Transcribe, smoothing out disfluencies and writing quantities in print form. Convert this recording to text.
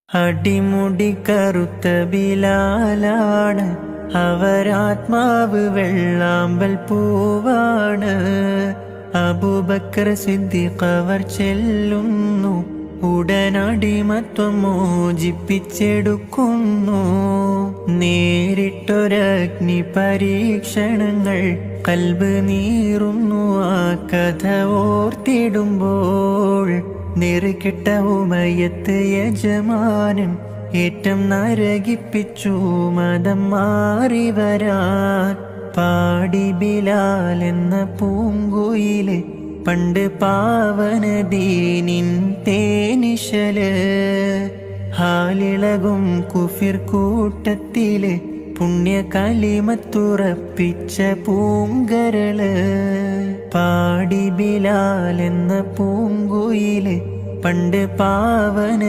അടിമുടി കറുത്ത ബിലാലാണ്, അവരാത്മാവ് വെള്ളാമ്പൽ പൂവാണ്. അബൂബക്കർ സിദ്ദീഖ് അവർ ചെല്ലുന്നു, ഉടനടിമത്വം മോചിപ്പിച്ചെടുക്കുന്നു. നേരിട്ടൊരഗ്നി പരീക്ഷണങ്ങൾ കൽബ് നീറുന്നു ആ കഥ ഓർത്തിടുമ്പോൾ. നെറുകെട്ട ഉമയത്ത് യജമാനൻ ഏറ്റം നരകിപ്പിച്ചു മതം മാറി വരാൻ. പാടി ബിലാൽ എന്ന പൂങ്കുയില് പണ്ട് പാവന ദീനിൻ തേനിശല്. ഹാലിളകും കുഫിർ കൂട്ടത്തില് പുണ്യ കലിമത്തുറപ്പിച്ച പൂങ്കരള്. പാടി ബിലാൽ എന്ന പൂങ്കുയില് പണ്ട് പാവന